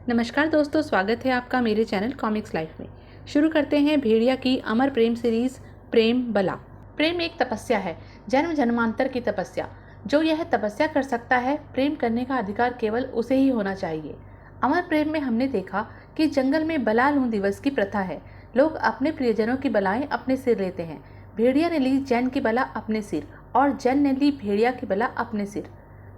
नमस्कार दोस्तों, स्वागत है आपका मेरे चैनल कॉमिक्स लाइफ में। शुरू करते हैं भेड़िया की अमर प्रेम सीरीज प्रेम बला। प्रेम एक तपस्या है, जन्म जन्मांतर की तपस्या। जो यह तपस्या कर सकता है, प्रेम करने का अधिकार केवल उसे ही होना चाहिए। अमर प्रेम में हमने देखा कि जंगल में बला लूं दिवस की प्रथा है। लोग अपने प्रियजनों की बलाएं अपने सिर लेते हैं। भेड़िया ने ली जैन की बला अपने सिर और जैन ने ली भेड़िया की बला अपने सिर।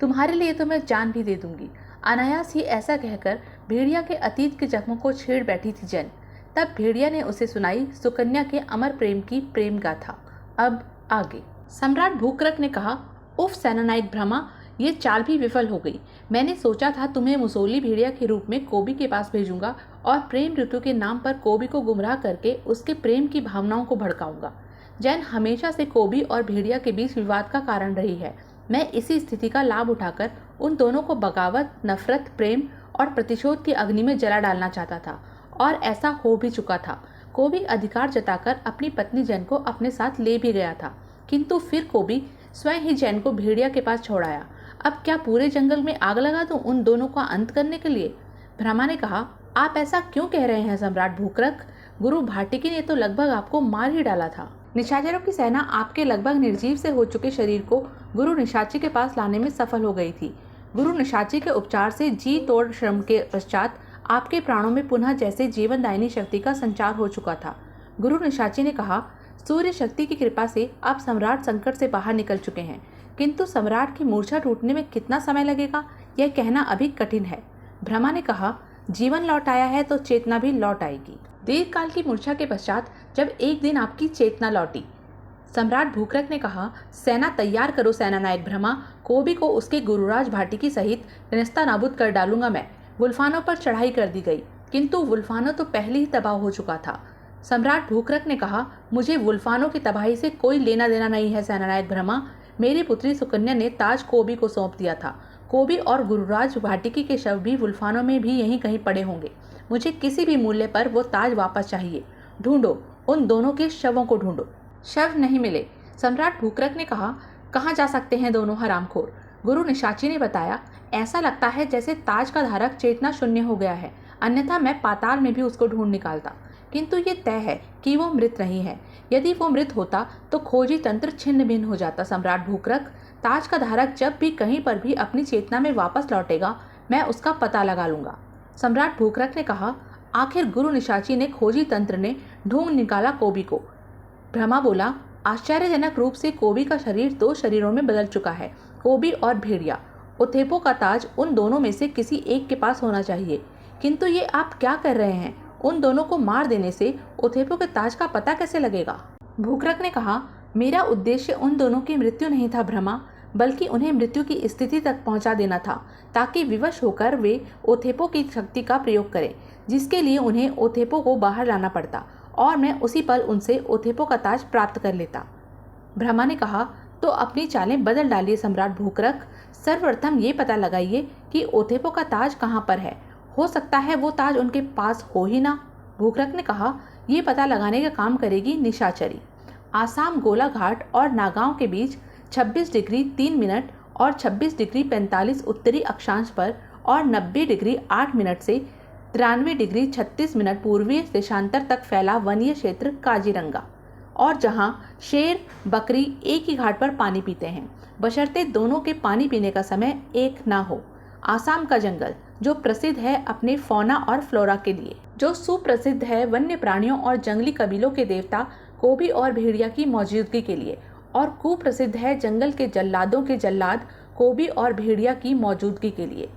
तुम्हारे लिए तो मैं जान भी दे दूंगी। अनायास ही ऐसा कहकर भेड़िया के अतीत के जख्मों को छेड़ बैठी थी जैन। तब भेड़िया ने उसे सुनाई सुकन्या के अमर प्रेम की प्रेम गाथा। अब आगे। सम्राट भूकरक ने कहा, उफ सेनानायक ब्रह्मा, ये चाल भी विफल हो गई। मैंने सोचा था तुम्हें मुसोली भेड़िया के रूप में कोबी के पास भेजूंगा और प्रेम ऋतु के नाम पर कोबी को गुमराह करके उसके प्रेम की भावनाओं को भड़काऊंगा। जैन हमेशा से कोबी और भेड़िया के बीच विवाद का कारण रही है। मैं इसी स्थिति का लाभ उठाकर उन दोनों को बगावत, नफरत, प्रेम और प्रतिशोध की अग्नि में जला डालना चाहता था और ऐसा हो भी चुका था। कोबी अधिकार जताकर अपनी पत्नी जैन को अपने साथ ले भी गया था, किंतु फिर कोबी स्वयं ही जैन को भेड़िया के पास छोड़ाया। अब क्या पूरे जंगल में आग लगा दूं उन दोनों का अंत करने के लिए? ब्रह्मा ने कहा, आप ऐसा क्यों कह रहे हैं सम्राट भूकरक? गुरु भाटिकी ने तो लगभग आपको मार ही डाला था। निशाचरों की सेना आपके लगभग निर्जीव से हो चुके शरीर को गुरु निशाची के पास लाने में सफल हो गई थी। गुरु निशाची के उपचार से जी तोड़ श्रम के पश्चात आपके प्राणों में पुनः जैसे जीवनदायिनी शक्ति का संचार हो चुका था। गुरु निशाची ने कहा, सूर्य शक्ति की कृपा से आप सम्राट संकट से बाहर निकल चुके हैं, किंतु सम्राट की मूर्छा टूटने में कितना समय लगेगा यह कहना अभी कठिन है। ब्रह्मा ने कहा, जीवन लौट आया है तो चेतना भी लौट आएगी। दीर्घकाल की मूर्छा के पश्चात जब एक दिन आपकी चेतना लौटी। सम्राट भूकरक ने कहा, सेना तैयार करो सेनानायक ब्रह्मा, कोबी को उसके गुरुराज भाटिकी सहित नेस्तनाबूद कर डालूंगा मैं। वुल्फानों पर चढ़ाई कर दी गई, किंतु वुल्फानों तो पहले ही तबाह हो चुका था। सम्राट भूकरक ने कहा, मुझे वुल्फानों की तबाही से कोई लेना देना नहीं है सेनानायक ब्रह्मा। मेरी पुत्री सुकन्या ने ताज कोबी को सौंप दिया था। कोबी और गुरुराज भाटिकी के शव भी वुल्फानों में भी यहीं कहीं पड़े होंगे। मुझे किसी भी मूल्य पर वो ताज वापस चाहिए। ढूंढो, उन दोनों के शवों को ढूंढो। शव नहीं मिले। सम्राट भूकरक ने कहा, कहाँ जा सकते हैं दोनों हरामखोर? गुरु निशाची ने बताया, ऐसा लगता है जैसे ताज का धारक चेतना शून्य हो गया है, अन्यथा मैं पाताल में भी उसको ढूंढ निकालता। किंतु ये तय है कि वो मृत नहीं है। यदि वो मृत होता तो खोजी तंत्र छिन्न भिन्न हो जाता। सम्राट भूकरक, ताज का धारक जब भी कहीं पर भी अपनी चेतना में वापस लौटेगा, मैं उसका पता लगा लूंगा। सम्राट भूकरक ने कहा, आखिर गुरु निशाची ने खोजी तंत्र ने ढूंढ निकाला कोबी को। ब्रह्मा बोला, आश्चर्यजनक रूप से कोबी का शरीर दो शरीरों में बदल चुका है, कोबी और भेड़िया। ओथेपो का ताज उन दोनों में से किसी एक के पास होना चाहिए। किंतु ये आप क्या कर रहे हैं? उन दोनों को मार देने से ओथेपो के ताज का पता कैसे लगेगा? भूकरक ने कहा, मेरा उद्देश्य उन दोनों की मृत्यु नहीं था ब्रह्मा, बल्कि उन्हें मृत्यु की स्थिति तक पहुंचा देना था, ताकि विवश होकर वे ओथेपो की शक्ति का प्रयोग करें, जिसके लिए उन्हें ओथेपो को बाहर लाना पड़ता और मैं उसी पल उनसे ओथेपो का ताज प्राप्त कर लेता। ब्रह्मा ने कहा, तो अपनी चालें बदल डालिए सम्राट भूकरक। सर्वप्रथम ये पता लगाइए कि ओथेपो का ताज कहाँ पर है। हो सकता है वो ताज उनके पास हो ही ना। भूकरक ने कहा, ये पता लगाने का काम करेगी निशाचरी। आसाम गोलाघाट और नागांव के बीच 26 डिग्री 3 मिनट और 26 डिग्री 45 उत्तरी अक्षांश पर और 90 डिग्री 8 मिनट से 93 डिग्री 36 मिनट पूर्वीय देशांतर तक फैला वनीय क्षेत्र काजीरंगा, और जहां शेर बकरी एक ही घाट पर पानी पीते हैं, बशर्ते दोनों के पानी पीने का समय एक ना हो। आसाम का जंगल, जो प्रसिद्ध है अपने फौना और फ्लोरा के लिए, जो सुप्रसिद्ध है वन्य प्राणियों और जंगली कबीलों के देवता कोबी और भेड़िया की मौजूदगी के लिए, और कुप्रसिद्ध है जंगल के जल्लादों के जल्लाद कोबी और भेड़िया की मौजूदगी के लिए।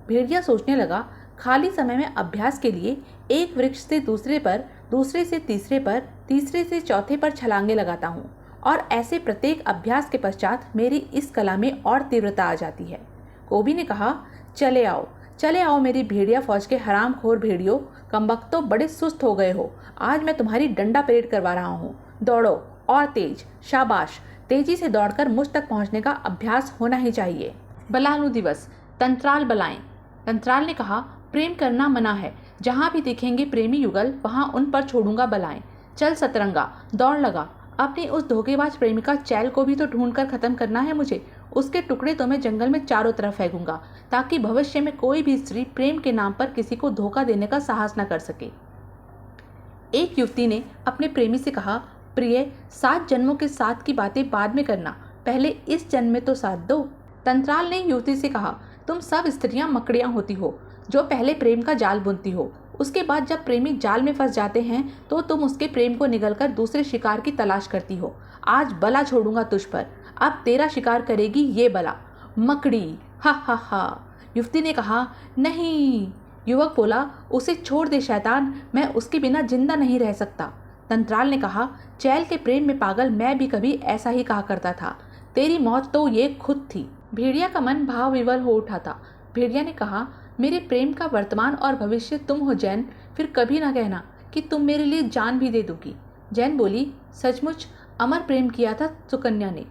भेड़िया सोचने लगा, खाली समय में अभ्यास के लिए एक वृक्ष से दूसरे पर, दूसरे से तीसरे पर, तीसरे से चौथे पर छलांगे लगाता हूँ, और ऐसे प्रत्येक अभ्यास के पश्चात मेरी इस कला में और तीव्रता आ जाती है। कोबी ने कहा, चले आओ, चले आओ मेरी भेड़िया फौज के हरामखोर भेड़ियों, कमबख्तों, बड़े सुस्त हो गए हो। आज मैं तुम्हारी डंडा परेड करवा रहा हूँ। दौड़ो और तेज, शाबाश। तेजी से दौड़कर मुझ तक पहुँचने का अभ्यास होना ही चाहिए। बलालू दिवस, तंत्राल बलाएं। तंत्राल ने कहा, प्रेम करना मना है। जहाँ भी दिखेंगे प्रेमी युगल, वहाँ उन पर छोड़ूंगा बलाएं। चल सतरंगा, दौड़ लगा। अपनी उस धोखेबाज प्रेमिका चैल को भी तो ढूंढकर खत्म करना है मुझे। उसके टुकड़े तो मैं जंगल में चारों तरफ फेंकूंगा, ताकि भविष्य में कोई भी स्त्री प्रेम के नाम पर किसी को धोखा देने का साहस न कर सके। एक युवती ने अपने प्रेमी से कहा, प्रिय, 7 जन्मों के साथ की बातें बाद में करना, पहले इस जन्म में तो साथ दो। तंत्राल ने युवती से कहा, तुम सब स्त्रियां मकड़ियां होती हो जो पहले प्रेम का जाल बुनती हो, उसके बाद जब प्रेमी जाल में फंस जाते हैं तो तुम उसके प्रेम को निगलकर दूसरे शिकार की तलाश करती हो। आज बला छोड़ूंगा तुझ पर, अब तेरा शिकार करेगी ये बला, मकड़ी। हा हा हा। युवती ने कहा, नहीं। युवक बोला, उसे छोड़ दे शैतान, मैं उसके बिना जिंदा नहीं रह सकता। तंत्राल ने कहा, चैल के प्रेम में पागल मैं भी कभी ऐसा ही कहा करता था, तेरी मौत तो ये खुद थी। भेड़िया का मन भाव विवल हो उठा था। भेड़िया ने कहा, मेरे प्रेम का वर्तमान और भविष्य तुम हो जैन, फिर कभी ना कहना कि तुम मेरे लिए जान भी दे दोगी। जैन बोली, सचमुच अमर प्रेम किया था सुकन्या ने।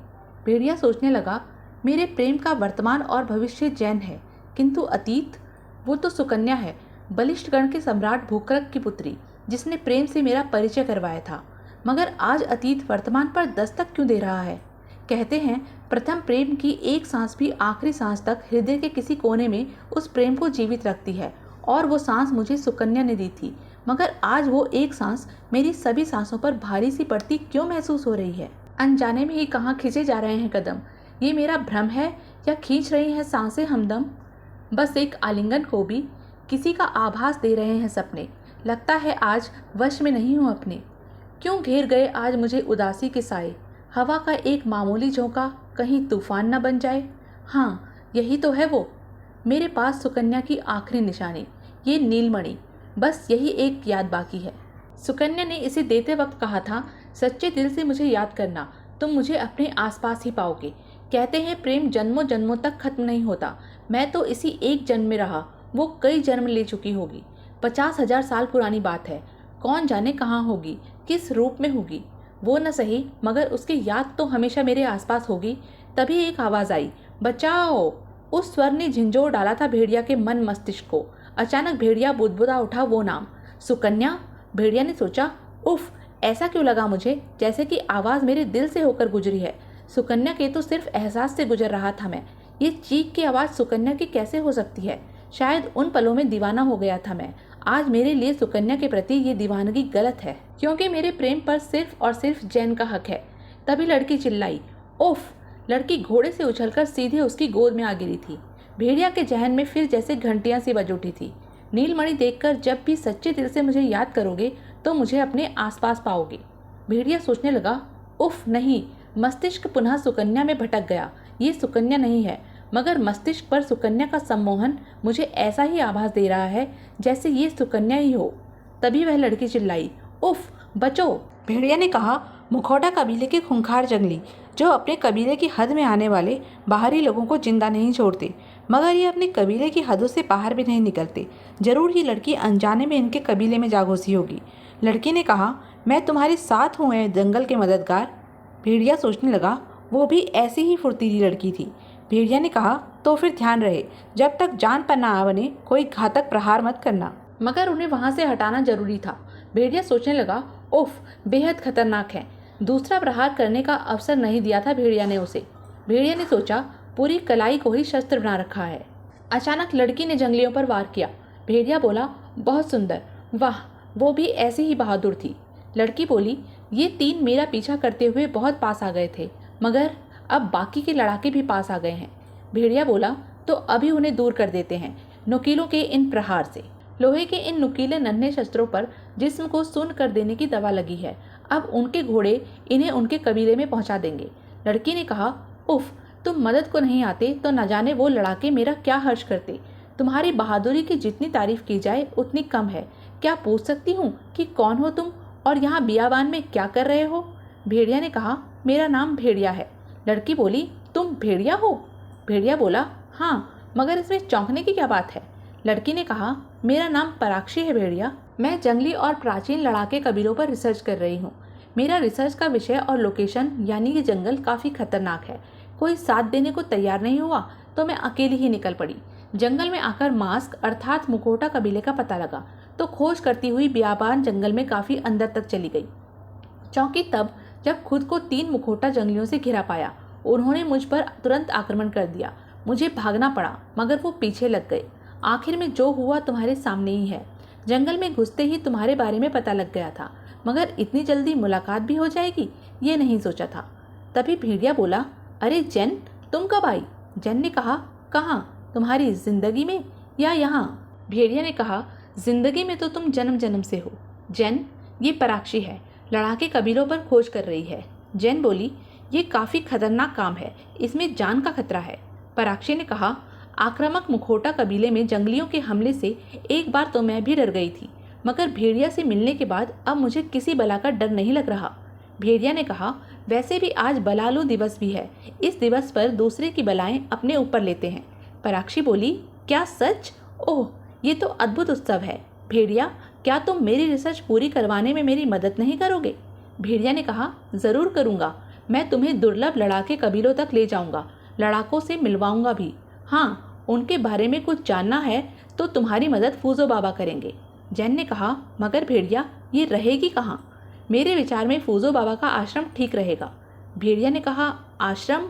भेड़िया सोचने लगा, मेरे प्रेम का वर्तमान और भविष्य जैन है, किंतु अतीत, वो तो सुकन्या है, बलिष्ठ गण के सम्राट भूकरक की पुत्री, जिसने प्रेम से मेरा परिचय करवाया था। मगर आज अतीत वर्तमान पर दस्तक क्यों दे रहा है? कहते हैं प्रथम प्रेम की एक सांस भी आखिरी सांस तक हृदय के किसी कोने में उस प्रेम को जीवित रखती है, और वो सांस मुझे सुकन्या ने दी थी। मगर आज वो एक सांस मेरी सभी सांसों पर भारी सी पड़ती क्यों महसूस हो रही है? अनजाने में ही कहाँ खींचे जा रहे हैं कदम? ये मेरा भ्रम है या खींच रही हैं सांसें हमदम? बस एक आलिंगन को भी किसी का आभास दे रहे हैं सपने। लगता है आज वश में नहीं हूँ अपने। क्यों घेर गए आज मुझे उदासी के साए? हवा का एक मामूली झोंका कहीं तूफान न बन जाए। हाँ, यही तो है वो, मेरे पास सुकन्या की आखिरी निशानी, ये नीलमणि। बस यही एक याद बाकी है। सुकन्या ने इसे देते वक्त कहा था, सच्चे दिल से मुझे याद करना, तुम मुझे अपने आसपास ही पाओगे। कहते हैं प्रेम जन्मों जन्मों तक खत्म नहीं होता। मैं तो इसी एक जन्म में रहा, वो कई जन्म ले चुकी होगी। 50,000 साल पुरानी बात है। कौन जाने कहाँ होगी, किस रूप में होगी, वो न सही, मगर उसकी याद तो हमेशा मेरे आसपास होगी। तभी एक आवाज़ आई, बचाओ। उस स्वर ने झिंझोर डाला था भेड़िया के मन मस्तिष्क को। अचानक भेड़िया बुदबुदा उठा वो नाम, सुकन्या। भेड़िया ने सोचा, उफ, ऐसा क्यों लगा मुझे जैसे कि आवाज़ मेरे दिल से होकर गुजरी है। सुकन्या के तो सिर्फ एहसास से गुजर रहा था मैं। ये चीख की आवाज़ सुकन्या की कैसे हो सकती है? शायद उन पलों में दीवाना हो गया था मैं। आज मेरे लिए सुकन्या के प्रति ये दीवानगी गलत है, क्योंकि मेरे प्रेम पर सिर्फ और सिर्फ जैन का हक है। तभी लड़की चिल्लाई, उफ। लड़की घोड़े से उछलकर सीधे उसकी गोद में आ गिरी थी। भेड़िया के जहन में फिर जैसे घंटियां सी बज उठी थी। नीलमणि देखकर जब भी सच्चे दिल से मुझे याद करोगे तो मुझे अपने आसपास पाओगे। भेड़िया सोचने लगा, उफ नहीं। मस्तिष्क पुनः सुकन्या में भटक गया। ये सुकन्या नहीं है, मगर मस्तिष्क पर सुकन्या का सम्मोहन मुझे ऐसा ही आभास दे रहा है जैसे ये सुकन्या ही हो। तभी वह लड़की चिल्लाई, उफ, बचो। भेड़िया ने कहा, मुखौटा कबीले के खूंखार जंगली, जो अपने कबीले की हद में आने वाले बाहरी लोगों को जिंदा नहीं छोड़ते, मगर ये अपने कबीले की हदों से बाहर भी नहीं निकलते। जरूर ही लड़की अनजाने में इनके कबीले में जा घुसी होगी। लड़की ने कहा, मैं तुम्हारे साथ हूँ जंगल के मददगार। भेड़िया सोचने लगा, वो भी ऐसी ही फुर्तीली लड़की थी। भेड़िया ने कहा, तो फिर ध्यान रहे, जब तक जान पर ना बने कोई घातक प्रहार मत करना। मगर उन्हें वहां से हटाना जरूरी था। भेड़िया सोचने लगा, उफ, बेहद खतरनाक है। दूसरा प्रहार करने का अवसर नहीं दिया था भेड़िया ने उसे। भेड़िया ने सोचा, पूरी कलाई को ही शस्त्र बना रखा है। अचानक लड़की ने जंगलियों पर वार किया। भेड़िया बोला, बहुत सुंदर, वाह, वो भी ऐसी ही बहादुर थी। लड़की बोली, ये 3 मेरा पीछा करते हुए बहुत पास आ गए थे, मगर अब बाकी के लड़ाके भी पास आ गए हैं। भेड़िया बोला, तो अभी उन्हें दूर कर देते हैं नुकीलों के इन प्रहार से। लोहे के इन नुकीले नन्हे शस्त्रों पर जिस्म को सुन्न कर देने की दवा लगी है। अब उनके घोड़े इन्हें उनके कबीले में पहुंचा देंगे। लड़की ने कहा, उफ, तुम मदद को नहीं आते तो न जाने वो लड़ाके मेरा क्या हर्ष करते। तुम्हारी बहादुरी की जितनी तारीफ की जाए उतनी कम है। क्या पूछ सकती हूँ कि कौन हो तुम और यहाँ बियाबान में क्या कर रहे हो? भेड़िया ने कहा, मेरा नाम भेड़िया है। लड़की बोली, तुम भेड़िया हो? भेड़िया बोला, हाँ, मगर इसमें चौंकने की क्या बात है? लड़की ने कहा, मेरा नाम पराक्षी है भेड़िया। मैं जंगली और प्राचीन लड़ाके कबीलों पर रिसर्च कर रही हूँ। मेरा रिसर्च का विषय और लोकेशन यानी ये जंगल काफ़ी खतरनाक है। कोई साथ देने को तैयार नहीं हुआ तो मैं अकेली ही निकल पड़ी। जंगल में आकर मास्क अर्थात मुखौटा कबीले का पता लगा तो खोज करती हुई बियाबान जंगल में काफ़ी अंदर तक चली गई। चौंकी तब जब खुद को 3 मुखौटा जंगलियों से घिरा पाया। उन्होंने मुझ पर तुरंत आक्रमण कर दिया। मुझे भागना पड़ा, मगर वो पीछे लग गए। आखिर में जो हुआ तुम्हारे सामने ही है। जंगल में घुसते ही तुम्हारे बारे में पता लग गया था, मगर इतनी जल्दी मुलाकात भी हो जाएगी ये नहीं सोचा था। तभी भेड़िया बोला, अरे जैन, तुम कब आई? जैन ने कहा, कहाँ, तुम्हारी जिंदगी में या यहाँ? भेड़िया ने कहा, जिंदगी में तो तुम जन्म जन्म से हो। जैन, ये पराक्षी है, लड़ाके कबीलों पर खोज कर रही है। जैन बोली, ये काफ़ी खतरनाक काम है, इसमें जान का खतरा है। पराक्षी ने कहा, आक्रामक मुखौटा कबीले में जंगलियों के हमले से एक बार तो मैं भी डर गई थी, मगर भेड़िया से मिलने के बाद अब मुझे किसी बला का डर नहीं लग रहा। भेड़िया ने कहा, वैसे भी आज बलालू दिवस भी है, इस दिवस पर दूसरे की बलाएं अपने ऊपर लेते हैं। पराक्षी बोली, क्या सच? ओह, ये तो अद्भुत उत्सव है। भेड़िया, क्या तुम मेरी रिसर्च पूरी करवाने में मेरी मदद नहीं करोगे? भेड़िया ने कहा, ज़रूर करूँगा। मैं तुम्हें दुर्लभ लड़ाके कबीलों तक ले जाऊँगा, लड़ाकों से मिलवाऊँगा भी। हाँ, उनके बारे में कुछ जानना है तो तुम्हारी मदद फूजो बाबा करेंगे। जैन ने कहा, मगर भेड़िया, ये रहेगी कहाँ? मेरे विचार में फूजो बाबा का आश्रम ठीक रहेगा। भेड़िया ने कहा, आश्रम?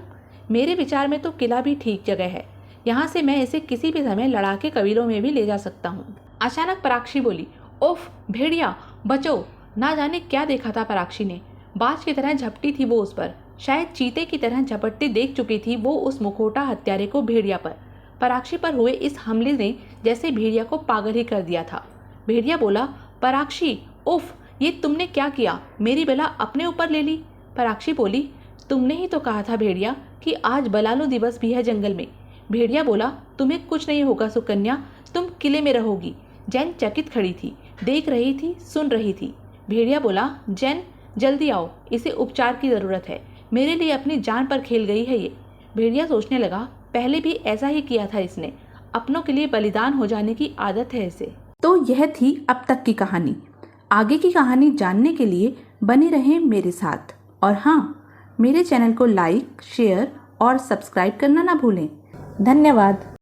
मेरे विचार में तो किला भी ठीक जगह है, यहाँ से मैं इसे किसी भी समय लड़ाके कबीलों में भी ले जा सकता हूँ। अचानक पराक्षी बोली, ओफ भेड़िया, बचो! ना जाने क्या देखा था पराक्षी ने। बाज की तरह झपटी थी वो उस पर, शायद चीते की तरह झपटते देख चुकी थी वो उस मुखौटा हत्यारे को भेड़िया पर। पराक्षी पर हुए इस हमले ने जैसे भेड़िया को पागल ही कर दिया था। भेड़िया बोला, पराक्षी, उफ, ये तुमने क्या किया? मेरी बला अपने ऊपर ले ली। पराक्षी बोली, तुमने ही तो कहा था भेड़िया कि आज बलालू दिवस भी है जंगल में। भेड़िया बोला, तुम्हें कुछ नहीं होगा सुकन्या, तुम किले में रहोगी। जैन चकित खड़ी थी, देख रही थी, सुन रही थी। भेड़िया बोला, जैन जल्दी आओ, इसे उपचार की ज़रूरत है, मेरे लिए अपनी जान पर खेल गई है ये। भेड़िया सोचने लगा, पहले भी ऐसा ही किया था इसने, अपनों के लिए बलिदान हो जाने की आदत है इसे। तो यह थी अब तक की कहानी। आगे की कहानी जानने के लिए बने रहें मेरे साथ। और हाँ, मेरे चैनल को लाइक, शेयर और सब्सक्राइब करना ना भूलें। धन्यवाद।